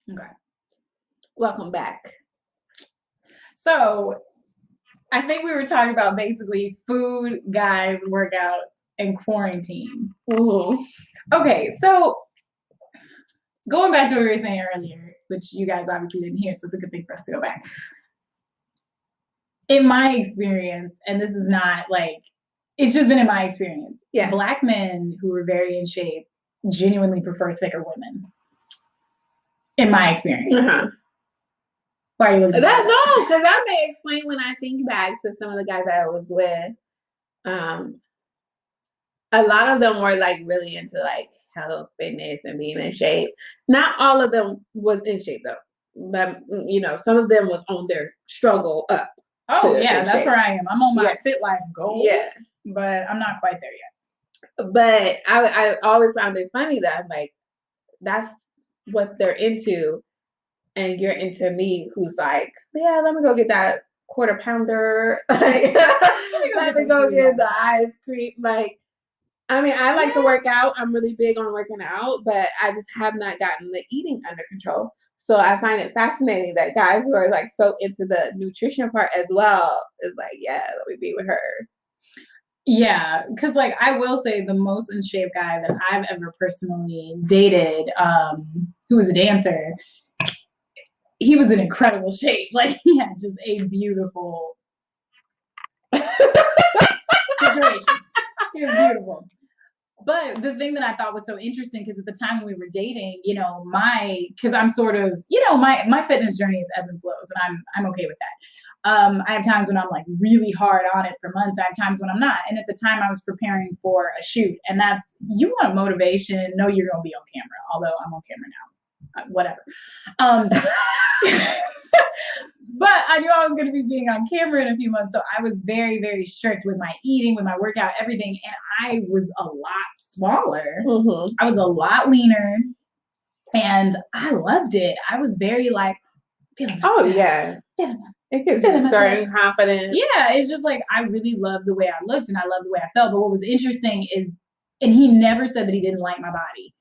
Okay. Welcome back. So I think we were talking about basically food, guys, workouts, and quarantine. Mm-hmm. Okay, so going back to what we were saying earlier, which you guys obviously didn't hear, so it's a good thing for us to go back. In my experience, and this is not like, it's just been in my experience, Yeah. Black men who are very in shape genuinely prefer thicker women. In my experience. Uh-huh. Why are you looking at That that? no, because that may explain when I think back to some of the guys that I was with. Um, a lot of them were like really into like health, fitness, and being in shape. Not all of them was in shape though. Some of them was on their struggle up. Oh yeah, that's where I am. I'm on my fit life goals, but I'm not quite there yet. But I always found it funny that I'm like, that's what they're into, and you're into me, who's like, yeah, let me go get that quarter pounder. Like, let me go get the ice cream. Like, I mean, I like to work out. I'm really big on working out, but I just have not gotten the eating under control. So I find it fascinating that guys who are like so into the nutrition part as well is like, yeah, let me be with her. Yeah, because like I will say the most in shape guy that I've ever personally dated, who was a dancer, he was in incredible shape. Like he had just a beautiful situation. He was beautiful. But the thing that I thought was so interesting, because at the time when we were dating, because I'm sort of, my fitness journey is ebb and flows, and I'm okay with that. I have times when I'm like really hard on it for months. I have times when I'm not. And at the time, I was preparing for a shoot, and that's, you want motivation, know you're gonna be on camera. Although I'm on camera now, whatever. But I knew I was going to be being on camera in a few months, so I was very, very strict with my eating, with my workout, everything, and I was a lot smaller. Mm-hmm. I was a lot leaner, and I loved it. I was very like, oh yeah, it gives you a certain confidence. Yeah, it's just like I really loved the way I looked, and I loved the way I felt. But what was interesting is, and he never said that he didn't like my body,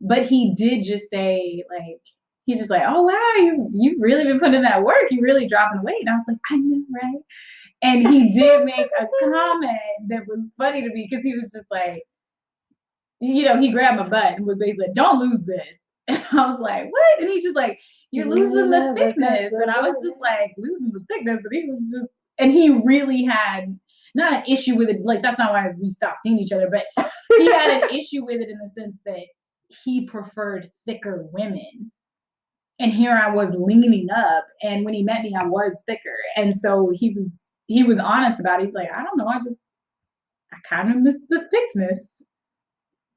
but he did just say like, he's just like, oh wow, you've really been putting in that work. You really dropping weight. And I was like, I know, right? And he did make a comment that was funny to me, because he was just like, he grabbed my butt and was basically like, don't lose this. And I was like, what? And he's just like, you're losing the thickness. And I was just like, losing the thickness. And he was just, and he really had not an issue with it. Like, that's not why we stopped seeing each other, but he had an issue with it in the sense that he preferred thicker women. And here I was leaning up, and when he met me, I was thicker. And so he was honest about it. He's like, I don't know, I kind of miss the thickness.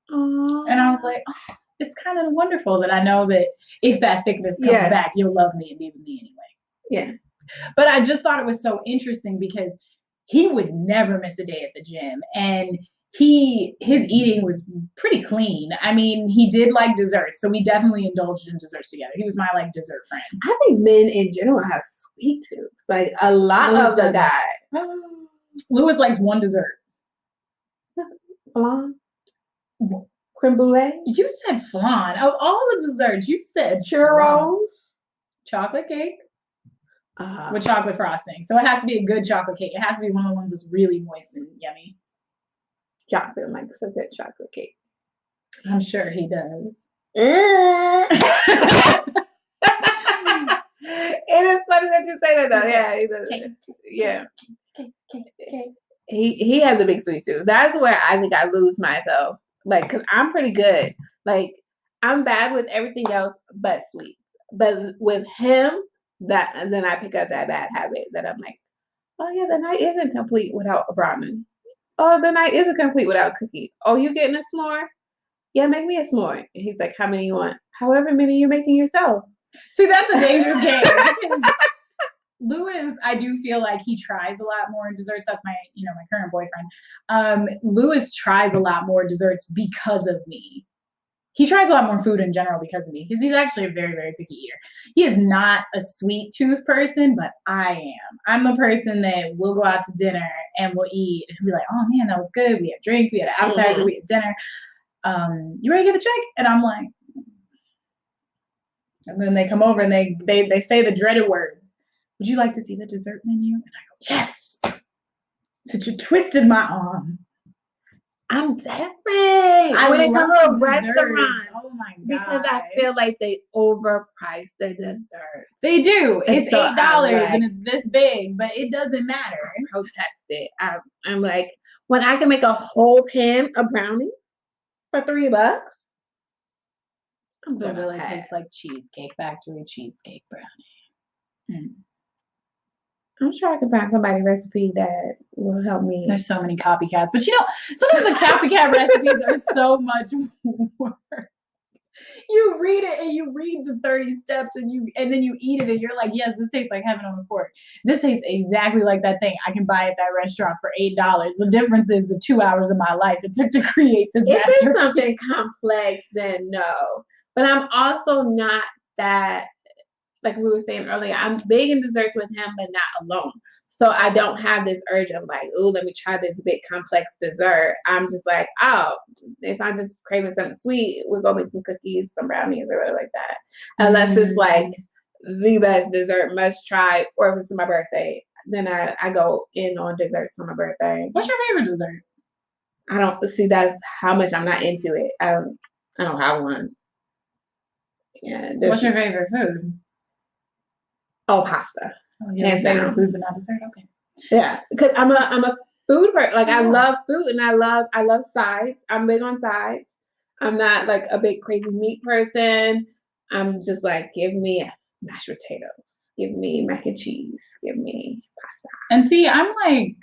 Aww. And I was like, oh, it's kind of wonderful that I know that if that thickness comes back, you'll love me and be with me anyway. Yeah. But I just thought it was so interesting, because he would never miss a day at the gym, and his eating was pretty clean. I mean, he did like desserts, so we definitely indulged in desserts together. He was my like dessert friend. I think men in general have sweet tooths. Like a lot of the guys. Lewis likes one dessert. Flan? Creme brulee? You said flan. Of all the desserts, you said churros. Chocolate cake. With chocolate frosting. So it has to be a good chocolate cake. It has to be one of the ones that's really moist and yummy. Chocolate likes a good chocolate cake. I'm sure he does. It is funny that you say that though. Yeah, he does. Yeah. He has a big sweet tooth. That's where I think I lose myself. Like, cause I'm pretty good. Like, I'm bad with everything else but sweets. But with him, then I pick up that bad habit that I'm like, oh yeah, the night isn't complete without a ramen. Oh, the night isn't complete without a cookie. Oh, you getting a s'more? Yeah, make me a s'more. And he's like, how many you want? However many you're making yourself. See, that's a dangerous game. Lewis, I do feel like he tries a lot more in desserts. That's my current boyfriend. Lewis tries a lot more desserts because of me. He tries a lot more food in general because of me, because he's actually a very, very picky eater. He is not a sweet tooth person, but I am. I'm the person that will go out to dinner and we'll eat and be like, oh man, that was good. We had drinks, we had an appetizer, we had dinner. You ready to get the check? And I'm like, And then they come over and they say the dreaded words. Would you like to see the dessert menu? And I go, yes. Since you twisted my arm. I'm different When it comes to restaurants. Oh my god! Because I feel like they overprice the desserts. They do. It's so $8 and it's this big, but it doesn't matter. I protest it. I'm like, when I can make a whole pan of brownies for $3, I'm It gonna really pass. tastes like Cheesecake Factory cheesecake brownie. I'm sure I can find somebody's recipe that will help me. There's so many copycats, but sometimes the copycat recipes are so much work. You read it and you read the 30 steps and then you eat it and you're like, yes, this tastes like heaven on a fork. This tastes exactly like that thing I can buy at that restaurant for $8. The difference is the 2 hours of my life it took to create this. If it's something complex, then no. But I'm also not that, like we were saying earlier, I'm big in desserts with him, but not alone. So I don't have this urge of like, oh, let me try this big complex dessert. I'm just like, oh, if I'm just craving something sweet, we'll go make some cookies, some brownies, or whatever like that. Unless it's like the best dessert must try, or if it's my birthday, then I go in on desserts on my birthday. What's your favorite dessert? I don't see that's how much I'm not into it. I don't have one. Yeah. What's your favorite food? Oh, pasta. Oh, yeah, favorite food, but not dessert. Okay. Yeah, because I'm a food person. Like I love food and I love sides. I'm big on sides. I'm not like a big crazy meat person. I'm just like, give me mashed potatoes, give me mac and cheese, give me pasta. And see, I'm like,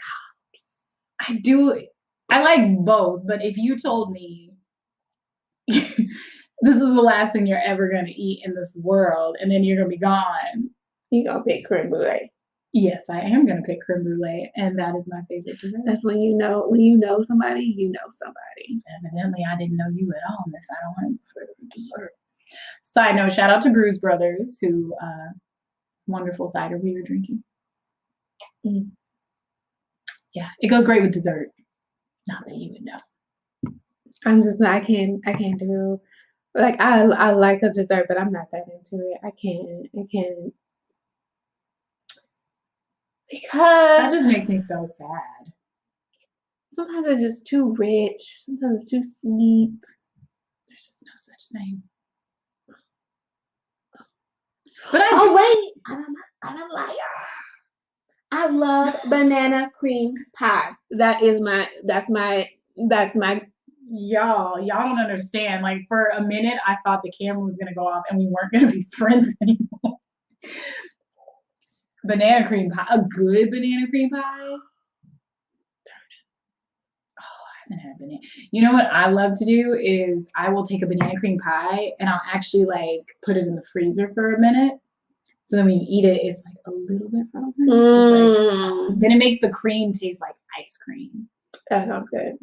I like both, but if you told me this is the last thing you're ever gonna eat in this world, and then you're gonna be gone, you gonna pick creme brulee. Yes, I am gonna pick creme brulee, and that is my favorite dessert. That's when you know somebody, you know somebody. Evidently, I didn't know you at all, Miss. I don't have a favorite dessert. Side note: shout out to Brews Brothers, who wonderful cider we were drinking. Yeah, it goes great with dessert. Not that you would know. I'm just not. I can't do. Like I like a dessert, but I'm not that into it. I can't. Because that just makes me so sad. Sometimes it's just too rich. Sometimes it's too sweet. There's just no such thing. But I'm a liar. I love banana cream pie. That's my y'all don't understand. Like for a minute I thought the camera was gonna go off and we weren't gonna be friends anymore. Banana cream pie, a good banana cream pie. I haven't had banana. You know what I love to do is I will take a banana cream pie and I'll actually like put it in the freezer for a minute. So then when you eat it, it's like a little bit frozen. Like, then it makes the cream taste like ice cream. That sounds good.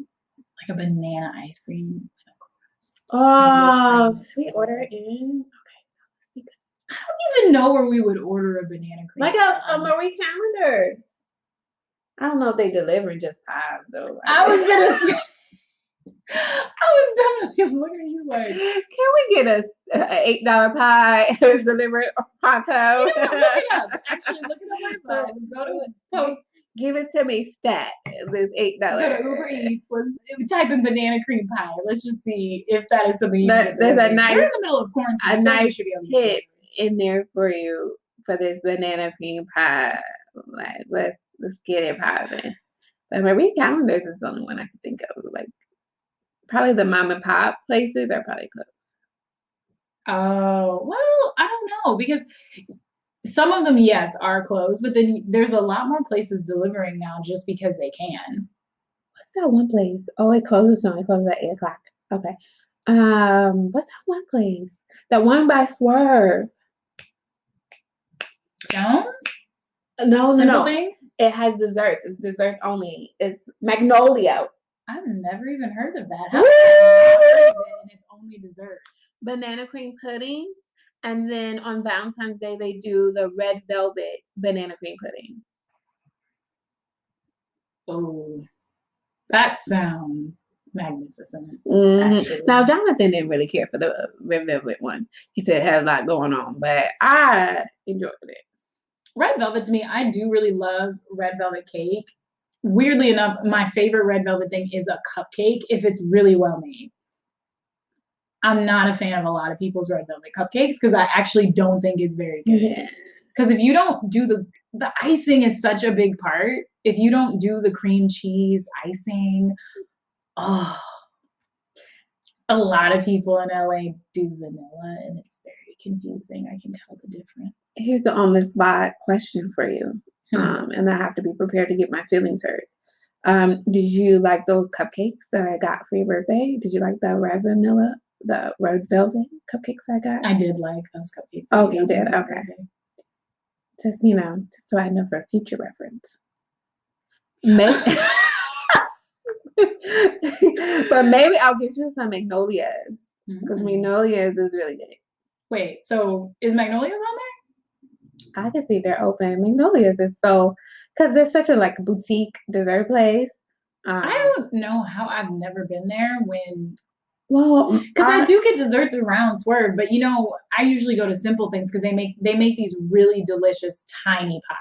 Like a banana ice cream. Oh, should we order it in? Okay. I don't even know where we would order a banana cream. Like a Marie Callender's. I don't know if they deliver just pies though. I was gonna say. I was definitely looking at you like, can we get us an $8 pie delivered pronto? Look it up. Actually, look it up on my phone. Go to post. Give it to me stat. This $8. Go to Uber Eats. Let's type in banana cream pie. Let's just see if that is something you can There's a nice, in the middle of quarantine. A nice tip in there for you for this banana cream pie. Like let's get it popping. But Marie Callender's is the only one I can think of. Like probably the mom and pop places are probably closed. Oh, well, I don't know because some of them, yes, are closed, but then there's a lot more places delivering now just because they can. What's that one place? Oh, it closes now. It closes at 8 o'clock. Okay. What's that one place? That one by Swerve. Jones? No. Thing? It has desserts. It's desserts only. It's Magnolia. I've never even heard of that. How is that? And it's only dessert. Banana cream pudding. And then on Valentine's Day, they do the red velvet banana cream pudding. Oh, that sounds magnificent. Mhm. Actually. Now, Jonathan didn't really care for the red velvet one. He said it had a lot going on, but I enjoyed it. Red velvet to me, I do really love red velvet cake. Weirdly enough, my favorite red velvet thing is a cupcake if it's really well made. I'm not a fan of a lot of people's red velvet cupcakes because I actually don't think it's very good. Yeah. Because if you don't do the icing is such a big part. If you don't do the cream cheese icing, oh, a lot of people in LA do vanilla and it's very confusing. I can tell the difference. Here's the on the spot question for you. And I have to be prepared to get my feelings hurt. Did you like those cupcakes that I got for your birthday? Did you like the red velvet cupcakes I got? I did like those cupcakes. Oh, you did? Okay. Just, just so I know for future reference. Maybe, but maybe I'll get you some Magnolias because Magnolias is really good. Wait, so is Magnolias on there? I can see they're open. Magnolias is because they're such a like boutique dessert place. I don't know how I've never been there well, because I do get desserts around Swerve, but I usually go to Simple Things because they make these really delicious tiny pies.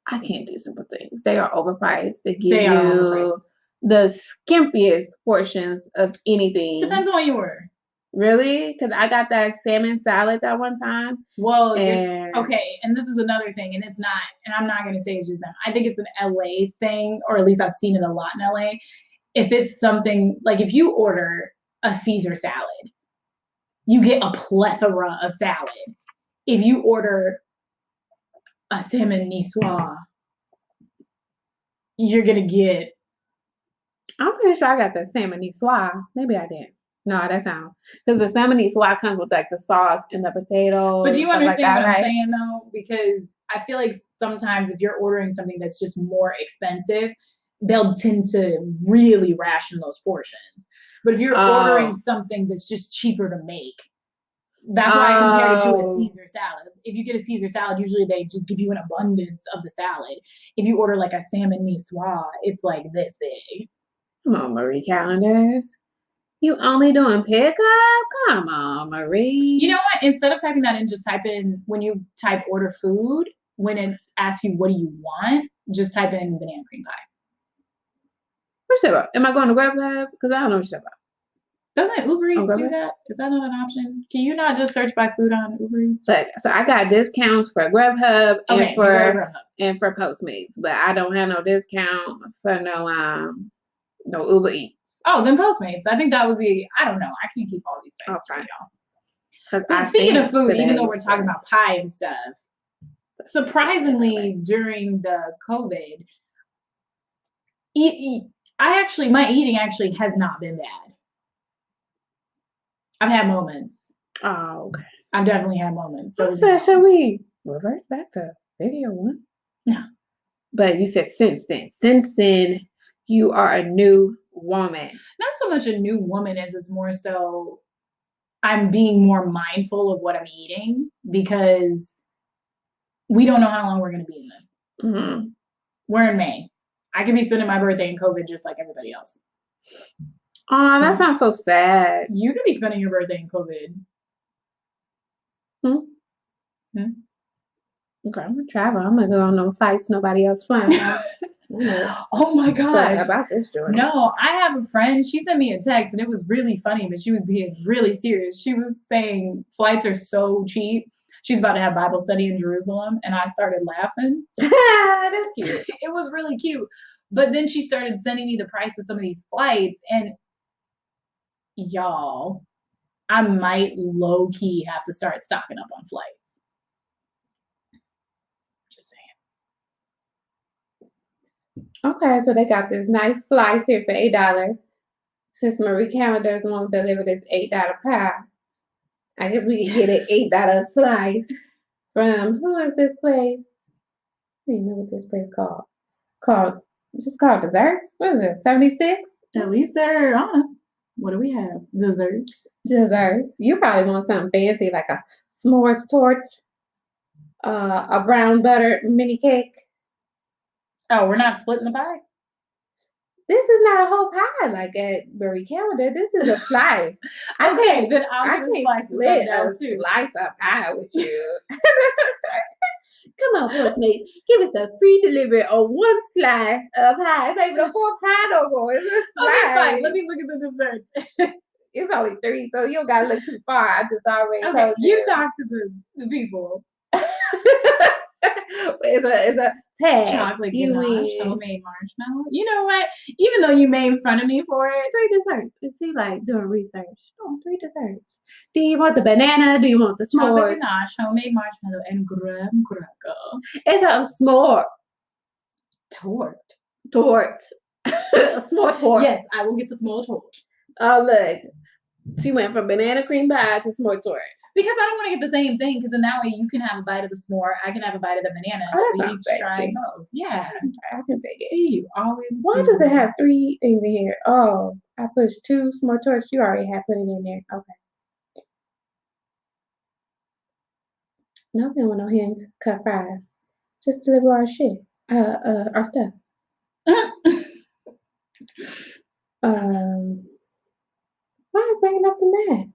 I can't do Simple Things. They are overpriced. They give They you are overpriced. The skimpiest portions of anything. Depends on what you order. Really? Because I got that salmon salad that one time. Well, okay, and this is another thing, and it's not, and I'm not going to say it's just them. I think it's an LA thing, or at least I've seen it a lot in LA. If it's something, like if you order a Caesar salad, you get a plethora of salad. If you order a salmon niçoise, you're going to get... I'm pretty sure I got the salmon niçoise. Maybe I didn't. No, that's not. Because the salmon niçoise comes with like the sauce and the potatoes. But do you understand like that, what I'm saying though? Because I feel like sometimes if you're ordering something that's just more expensive, they'll tend to really ration those portions. But if you're ordering something that's just cheaper to make, that's why I compared it to a Caesar salad. If you get a Caesar salad, usually they just give you an abundance of the salad. If you order like a salmon niçoise, it's like this big. Come on, Marie Callender's. You only doing pickup? Come on, Marie. You know what? Instead of typing that in, just type in, when you type order food, when it asks you what do you want, just type in banana cream pie. What's that about? Am I going to Grubhub? Because I don't know what's that about. Doesn't Uber Eats do that? Is that not an option? Can you not just search by food on Uber Eats? So I got discounts for Grubhub and for Postmates, but I don't have no discount for no Uber Eats. Oh, then Postmates. I think that was I don't know. I can't keep all these things straight, y'all. But speaking of food, even though we're talking about pie and stuff, surprisingly during the COVID, my eating actually has not been bad. I've had moments. Oh, okay. I've definitely had moments. So shall we reverse back to video one? No. But you said since then. Since then, you are a new woman. Not so much a new woman as it's more so I'm being more mindful of what I'm eating because we don't know how long we're going to be in this. Mm-hmm. We're in May. I could be spending my birthday in COVID just like everybody else. Oh, that sounds so sad. You could be spending your birthday in COVID. Okay, I'm gonna travel. I'm gonna go on no flights nobody else flying. Oh my gosh. About this, Jordan. No, I have a friend. She sent me a text and it was really funny, but she was being really serious. She was saying flights are so cheap. She's about to have Bible study in Jerusalem, and I started laughing. That's cute. It was really cute. But then she started sending me the price of some of these flights, and y'all, I might low-key have to start stocking up on flights. Just saying. Okay, so they got this nice slice here for $8. Since Marie Callender's won't deliver this $8 pie, I guess we can get an $8 slice from, who is this place? I don't even know what this place called. It's just called Desserts? What is it, 76? At least they're honest. What do we have? Desserts. You probably want something fancy like a s'mores torch, a brown butter mini cake. Oh, we're not splitting the pie? This is not a whole pie like at Marie Calendar. This is a slice. Okay, then I'll I get a can't slice of split something a else too. slice of pie with you. Come on, Postmates. Give us a free delivery on one slice of pie. It's not even a full pie no more. It's a slice. Okay, fine. Let me look at the desserts. It's only 3, so you don't gotta look too far. I just already Okay, told you. you talk to the people. It's a tag. Chocolate You ganache, win. homemade marshmallow. You know what? Even though you made fun of me for it, 3 desserts. Is she like doing research? Oh, 3 desserts. Do you want the banana? Do you want the chocolate s'mores? ganache, homemade marshmallow, and graham cracker It's a s'more tort. tort. A s'more tort. Yes, I will get the small tort. Oh, look. She went from banana cream pie to s'more tort. Because I don't want to get the same thing, because then that way you can have a bite of the s'more, I can have a bite of the banana. Oh, that we sounds each try sexy. both. Yeah. I can take it. See, you always. Why does it have 3 things in here? Oh, I pushed 2 s'more torts. You already had put it in there. Okay. No, we don't want no hand cut fries. Just deliver our shit. Our stuff. Why are you bringing up the map?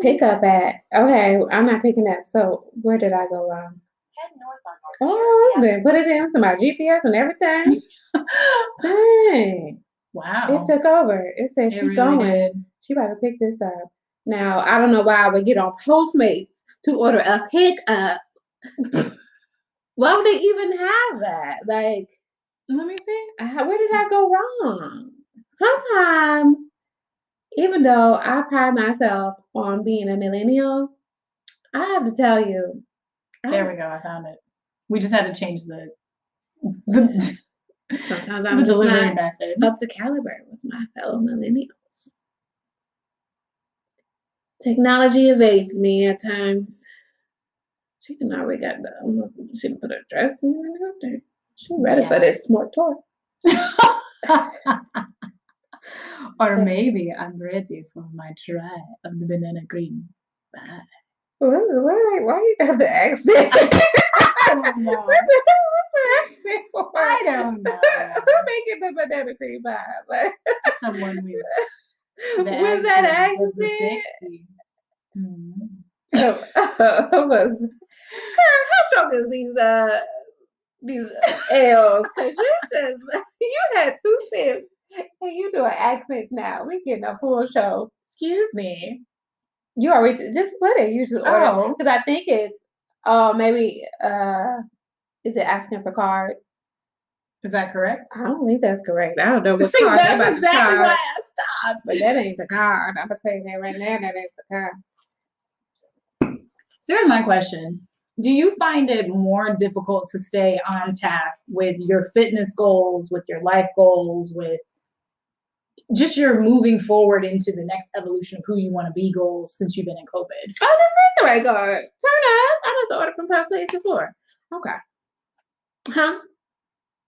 Pick up at. Okay, I'm not picking up. So where did I go wrong? Head north on North Oh, Sierra then put it into my GPS and everything. Dang. Wow. It took over. It said It she's really going. did. She about to pick this up. Now, I don't know why I would get on Postmates to order a pickup. Why would they even have that? Like, Let me see. where did I go wrong? Sometimes, even though I pride myself on being a millennial, I have to tell you. There we go. I found it. We just had to change the Sometimes I'm just delivery not method. up to caliber with my fellow millennials. Technology evades me at times. She done already got the almost. She done put her dress in and out there. She ready for this smart tour. Or maybe I'm ready for my try of the banana cream pie. Why you got the accent? I don't know. What's the accent for? I don't know. Who making the banana cream pie? Like, Someone with with that accent. Girl, how strong is these L's? Cause you had 2 sips and you do an accent now. We getting a full show. Excuse me. You already just put it. You just order Oh. because I think it's maybe is it asking for card? Is that correct? I don't think that's correct. I don't know what See, card they that's about to exactly charge, why I stopped. but that ain't the card. I'm gonna tell you that right now. That ain't the card. So here's my question. Do you find it more difficult to stay on task with your fitness goals, with your life goals, with just your moving forward into the next evolution of who you want to be goals since you've been in COVID? Oh, this is the right card. Turn up. I must have ordered from Postmates before. Okay. Huh?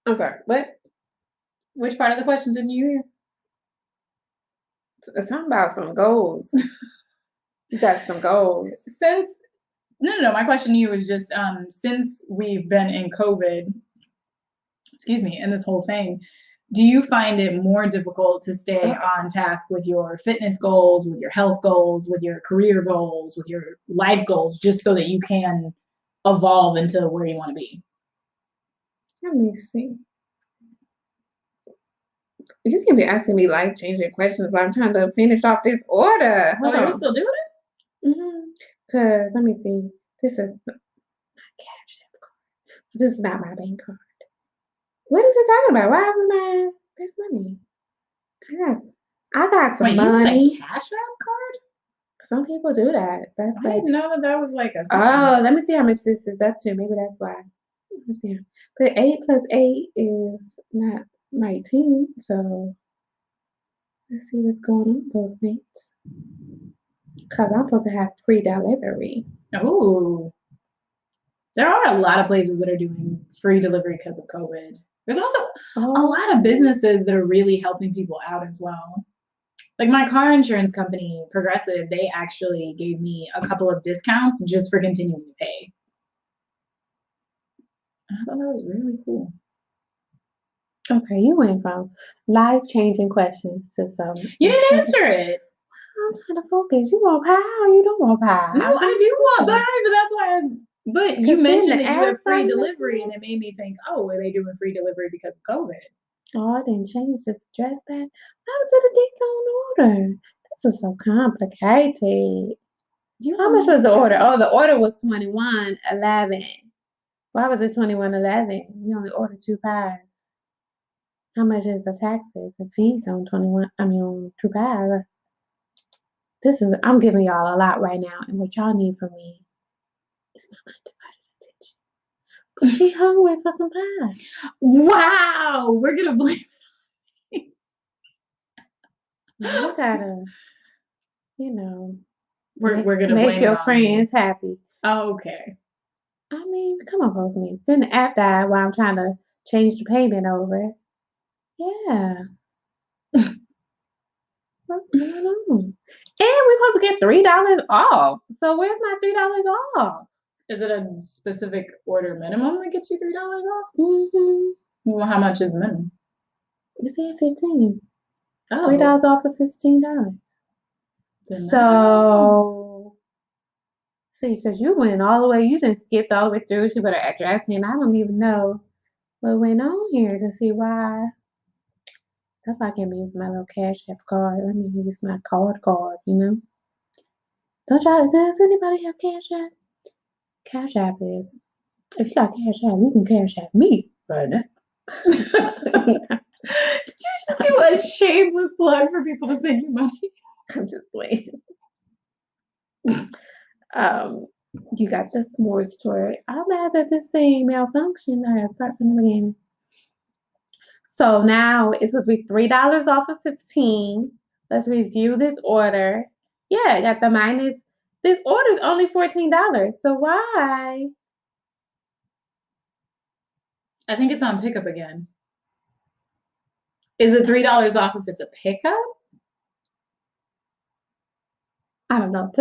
I'm sorry. What? Which part of the question didn't you hear? It's something about some goals. You got some goals. No. My question to you is just since we've been in COVID, excuse me, and this whole thing, do you find it more difficult to stay on task with your fitness goals, with your health goals, with your career goals, with your life goals, just so that you can evolve into where you want to be? Let me see. You can be asking me life-changing questions, but I'm trying to finish off this order. Hold on. You're still doing it? Because let me see. This is my Cash App card. This is not my bank card. What is it talking about? Why is it not this money? I got some money. You have a Cash App card? Some people do that. That's I didn't know that was like a thing. Oh, let me see how much this is up to. Maybe that's why. Let me see. But 8 plus 8 is not 19. So let's see what's going on, Postmates. Because I'm supposed to have free delivery. Oh. There are a lot of places that are doing free delivery because of COVID. There's also a lot of businesses that are really helping people out as well. Like my car insurance company, Progressive, they actually gave me a couple of discounts just for continuing to pay. I thought that was really cool. Okay, you went from life-changing questions to some. You didn't answer it. I'm trying to focus. You want pie or you don't want pie? No, I do want pie, but that's why. But you 'Cause then mentioned the that you have ass free on this delivery, and one. it made me think, oh, are they doing free delivery because of COVID? Oh, I didn't change this address back. How did the dick on order? This is so complicated. How much was the order? Oh, the order was $21.11. Why was it $21.11? We only ordered 2 pies. How much is the taxes and fees on on 2 pies? I'm giving y'all a lot right now, and what y'all need from me is my undivided attention. But she hungry for some pie. Wow, we're gonna blame. You gotta, you know, We're gonna make blame your it on friends happy. Oh, okay. I mean, come on, Rosemary. Then the app died while I'm trying to change the payment over. Yeah. What's going on? And we're supposed to get $3 off. So where's my $3 off? Is it a specific order minimum that gets you $3 off? Mm-hmm. Well, how much is the minimum? It said 15. Oh, $3 off for $15. then So see, because you went all the way, you just skipped all the way through. She put her address in. I don't even know what went on here to see why. That's why I can't be using my little Cash App card. Let me use my card, you know? Don't y'all, does anybody have Cash App? Cash App is, if you got Cash App, you can Cash App me right now. Did you just do a shameless plug for people to send you money? I'm just playing. You got the s'mores tour. I'm mad that this thing malfunctioned. I gotta start from the beginning. So now it's supposed to be $3 off of 15. Let's review this order. Yeah, I got the minus. This order is only $14. So why? I think it's on pickup again. Is it $3 off if it's a pickup? I don't know.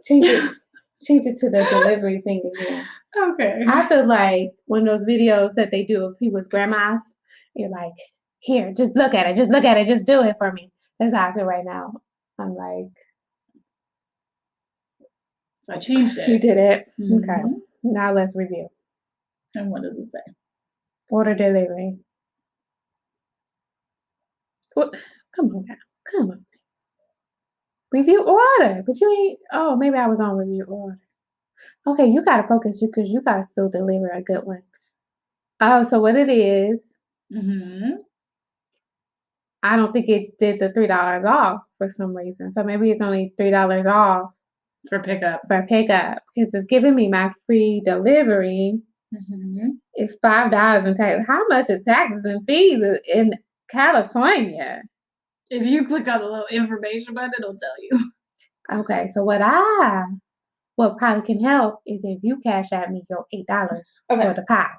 Change it to the delivery thing again. Okay. I feel like one of those videos that they do of people's grandmas. You're like, here, just look at it, just look at it, just do it for me. That's how I feel right now. I'm like, So I changed it. you did it. Mhm. Okay. Now let's review. And what does it say? Order delivery. What? Come on now. Come on. Review order. But you ain't. Oh, maybe I was on review order. Okay, you gotta focus because you gotta still deliver a good one. Oh, so what it is? I don't think it did the $3 off for some reason. So maybe it's only $3 off For pickup. because it's giving me my free delivery. It's $5 in tax. How much is taxes and fees in California? If you click on the little information button, it'll tell you. Okay, so what probably can help is if you cash out me your $8 for the pie.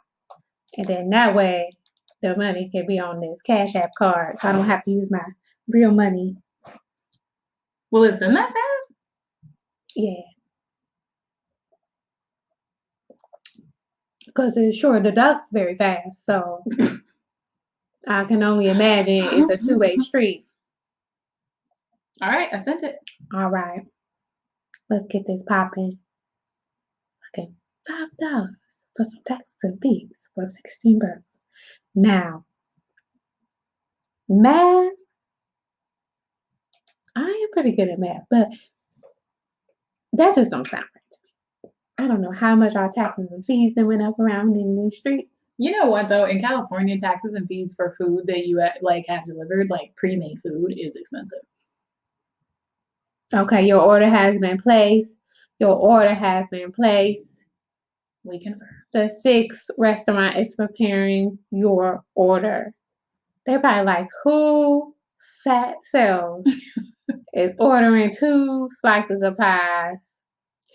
And then that way the money can be on this Cash App card. So I don't have to use my real money. Will it send that fast? Yeah. Because it sure deducts very fast. So I can only imagine it's a two-way street. All right, I sent it. All right. Let's get this popping. Okay. $5 for some taxes and fees for $16. Now, math. I am pretty good at math, but that just don't sound right to me. I don't know how much our taxes and fees that went up around in these streets. You know what though? In California, taxes and fees for food that you like have delivered, like pre-made food, is expensive. Okay, your order has been placed. Your order has been placed. We confirm. The 6 restaurant is preparing your order. They're probably like, who fat self is ordering 2 slices of pies?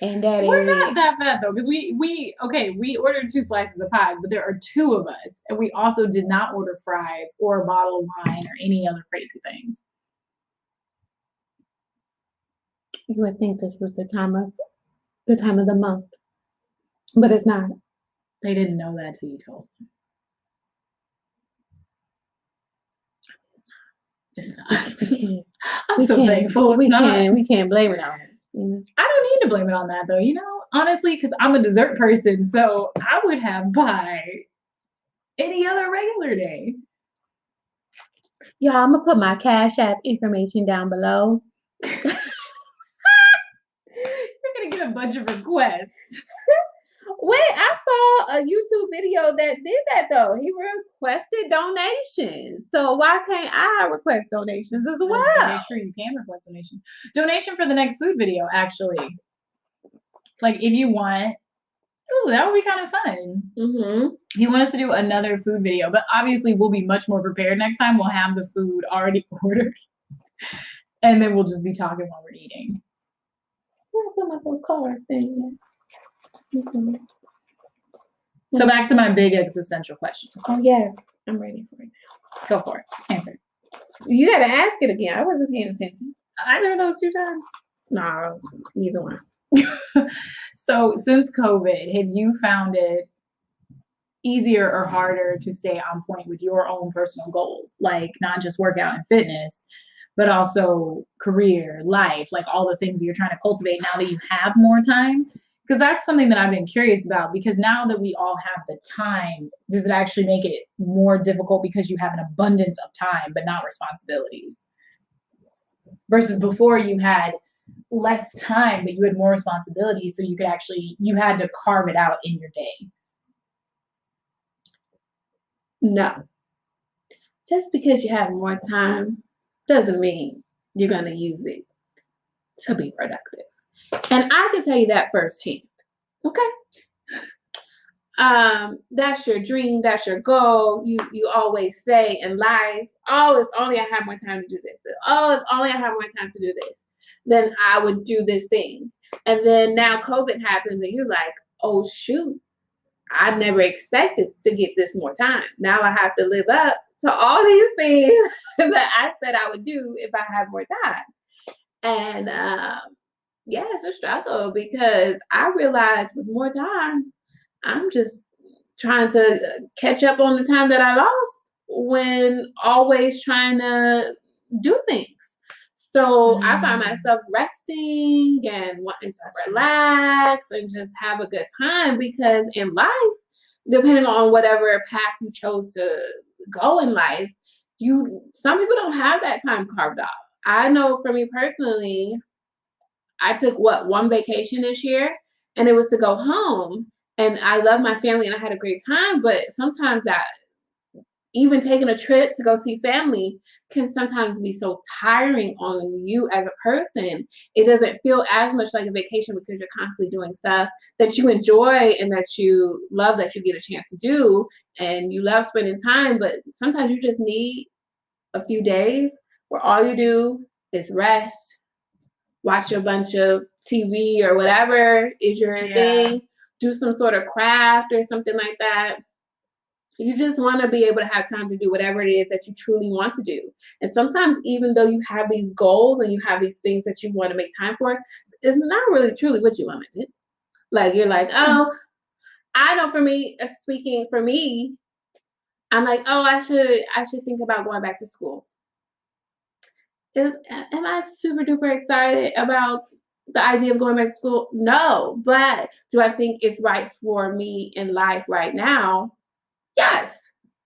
And that We're is not it. that fat though, because we ordered 2 slices of pies, but there are 2 of us, and we also did not order fries or a bottle of wine or any other crazy things. You would think this was the time of the month, but it's not. They didn't know that till you told them. It's not. I'm so thankful. We It's not. we can't blame it on it. I don't need to blame it on that though, honestly, because I'm a dessert person, so I would have pie any other regular day. Y'all, I'm gonna put my Cash App information down below. You're gonna get a bunch of requests. Wait, I saw a YouTube video that did that though. He requested donations. So why can't I request donations as well? That's very true. You can request donation. Donation for the next food video, actually. Like if you want. Ooh, that would be kind of fun. Mm-hmm. If you want us to do another food video, but obviously we'll be much more prepared next time. We'll have the food already ordered. And then we'll just be talking while we're eating. Where I put my little card thing? Mm-hmm. So back to my big existential question. Oh yes, I'm ready for it. Go for it. Answer. You gotta ask it again. I wasn't paying attention. Either of those 2 times. No, neither one. So since COVID, have you found it easier or harder to stay on point with your own personal goals? Like not just workout and fitness, but also career, life, like all the things you're trying to cultivate now that you have more time? Because that's something that I've been curious about, because now that we all have the time, does it actually make it more difficult because you have an abundance of time, but not responsibilities? Versus before you had less time, but you had more responsibilities, so you had to carve it out in your day. No. Just because you have more time doesn't mean you're going to use it to be productive. And I can tell you that firsthand. Okay? That's your dream, that's your goal. You always say in life, oh, if only I had more time to do this. Oh, if only I had more time to do this, then I would do this thing. And then now COVID happens and you're like, oh shoot, I never expected to get this more time. Now I have to live up to all these things that I said I would do if I had more time. And yeah, it's a struggle because I realized with more time, I'm just trying to catch up on the time that I lost when always trying to do things. So I find myself resting and wanting to relax and just have a good time, because in life, depending on whatever path you chose to go in life, some people don't have that time carved out. I know for me personally, I took one vacation this year, and it was to go home. And I love my family and I had a great time, but sometimes that even taking a trip to go see family can sometimes be so tiring on you as a person. It doesn't feel as much like a vacation because you're constantly doing stuff that you enjoy and that you love, that you get a chance to do, and you love spending time. But sometimes you just need a few days where all you do is rest, watch a bunch of TV or whatever is your thing, do some sort of craft or something like that. You just want to be able to have time to do whatever it is that you truly want to do. And sometimes, even though you have these goals and you have these things that you want to make time for, it's not really truly what you want to do. Like, you're like, oh, I know for me, speaking for me, I'm like, oh, I should think about going back to school. Am I super duper excited about the idea of going back to school? No. But do I think it's right for me in life right now? Yes.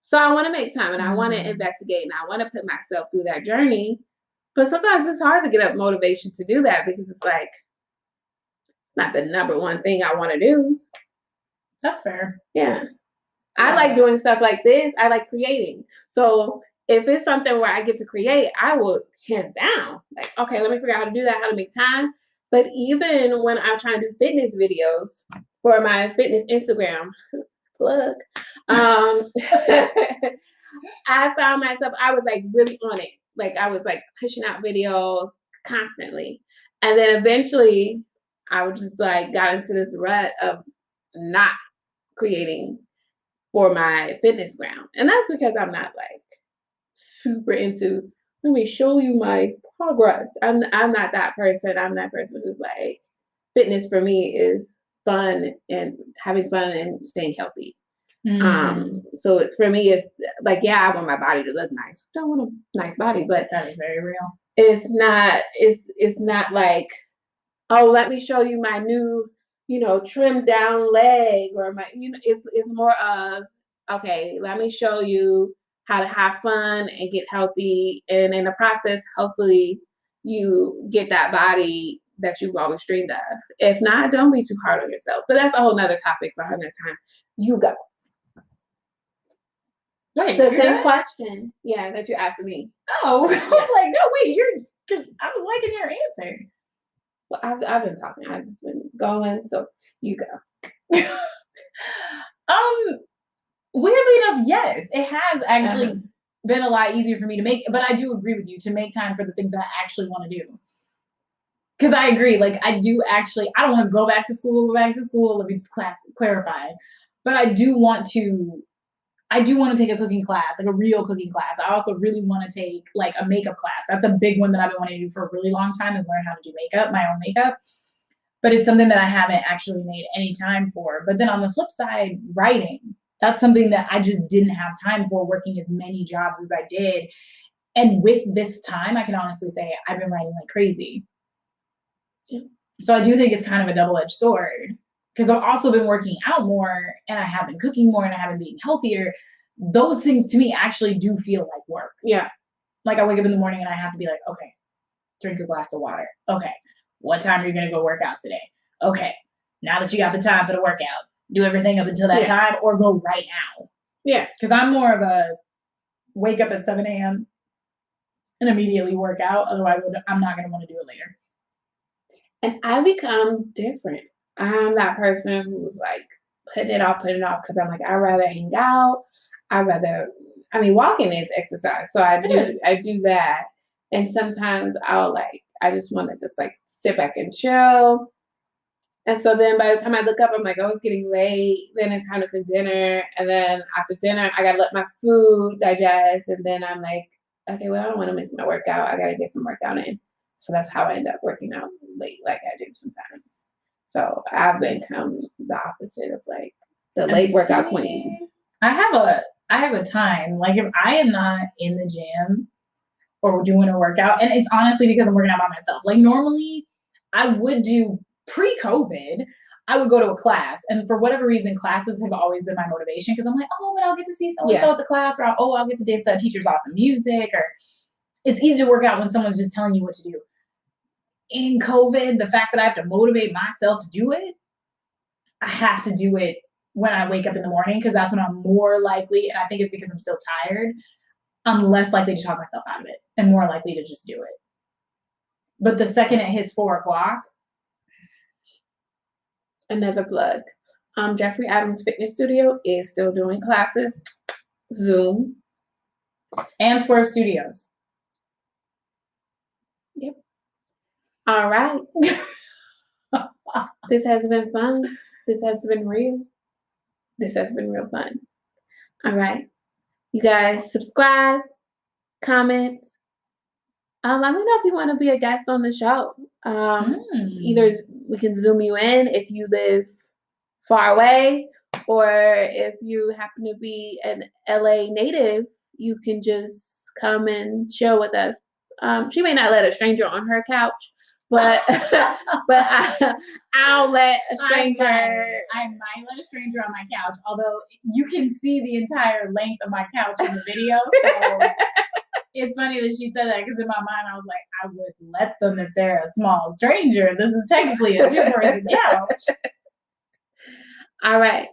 So I want to make time and I want to investigate and I want to put myself through that journey. But sometimes it's hard to get up motivation to do that because it's like not the number one thing I want to do. That's fair. Yeah. I like doing stuff like this. I like creating. So if it's something where I get to create, I will hands down. Like, okay, let me figure out how to do that, how to make time. But even when I'm trying to do fitness videos for my fitness Instagram, plug, I found myself, I was like really on it. Like I was like pushing out videos constantly. And then eventually I was just like got into this rut of not creating for my fitness ground. And that's because I'm not like super into, let me show you my progress. I'm not that person. I'm that person who's like, fitness for me is fun and having fun and staying healthy. Mm, So it's for me, it's like, yeah, I want my body to look nice. I don't want a nice body, but that is very real. it's not like, oh, let me show you my new, trimmed down leg, or my, it's more of, okay, let me show you how to have fun and get healthy, and in the process, hopefully you get that body that you've always dreamed of. If not, don't be too hard on yourself. But that's a whole nother topic for another time. You go. Wait, The you're same done? question, yeah, that you asked me. Oh, I was like, no, wait, because I was liking your answer. Well, I've been talking. I've just been going. So you go. Weirdly enough, yes, it has actually Uh-huh. been a lot easier for me to make, but I do agree with you to make time for the things that I actually want to do. Because I agree, like I do actually, I don't want to go back to school. Let me just clarify, but I do want to take a cooking class, like a real cooking class. I also really want to take like a makeup class. That's a big one that I've been wanting to do for a really long time, is learn how to do makeup, my own makeup. But it's something that I haven't actually made any time for. But then on the flip side, writing, that's something that I just didn't have time for, working as many jobs as I did. And with this time, I can honestly say I've been writing like crazy. So I do think it's kind of a double-edged sword, because I've also been working out more and I have been cooking more and I have been eating healthier. Those things to me actually do feel like work. Yeah. Like I wake up in the morning and I have to be like, okay, drink a glass of water. Okay, what time are you going to go work out today? Okay, now that you got the time for the workout, do everything up until that time or go right now. Yeah. Because I'm more of a wake up at 7 a.m. and immediately work out. Otherwise, I'm not going to want to do it later. And I become different. I'm that person who's like putting it off, because I'm like, I'd rather hang out. Walking is exercise. So I do that. And sometimes I just want to just like sit back and chill. And so then by the time I look up, I'm like, oh, it's getting late. Then it's time to cook dinner. And then after dinner, I got to let my food digest. And then I'm like, okay, well, I don't want to miss my workout. I got to get some workout in. So that's how I end up working out late, like I do sometimes. So I've become the opposite of like the late workout queen. I have a time, like if I am not in the gym or doing a workout, and it's honestly because I'm working out by myself. Like normally I would do pre-COVID, I would go to a class, and for whatever reason, classes have always been my motivation, because I'm like, oh, but I'll get to see so and so at the class, or I'll get to dance to that teacher's awesome music, or it's easy to work out when someone's just telling you what to do. In COVID, the fact that I have to motivate myself to do it, I have to do it when I wake up in the morning, because that's when I'm more likely, and I think it's because I'm still tired, I'm less likely to talk myself out of it and more likely to just do it. But the second it hits 4 o'clock, another plug. Jeffrey Adams Fitness Studio is still doing classes, Zoom, and Swerve Studios. Yep. All right. This has been fun. This has been real. This has been real fun. All right. You guys subscribe, comment. Let me know if you want to be a guest on the show. Either we can Zoom you in if you live far away, or if you happen to be an LA native, you can just come and chill with us. She may not let a stranger on her couch, but I'll let a stranger. I might let a stranger on my couch, although you can see the entire length of my couch in the video. So it's funny that she said that, because in my mind I was like, I would let them if they're a small stranger. This is technically a 2-person couch. All right.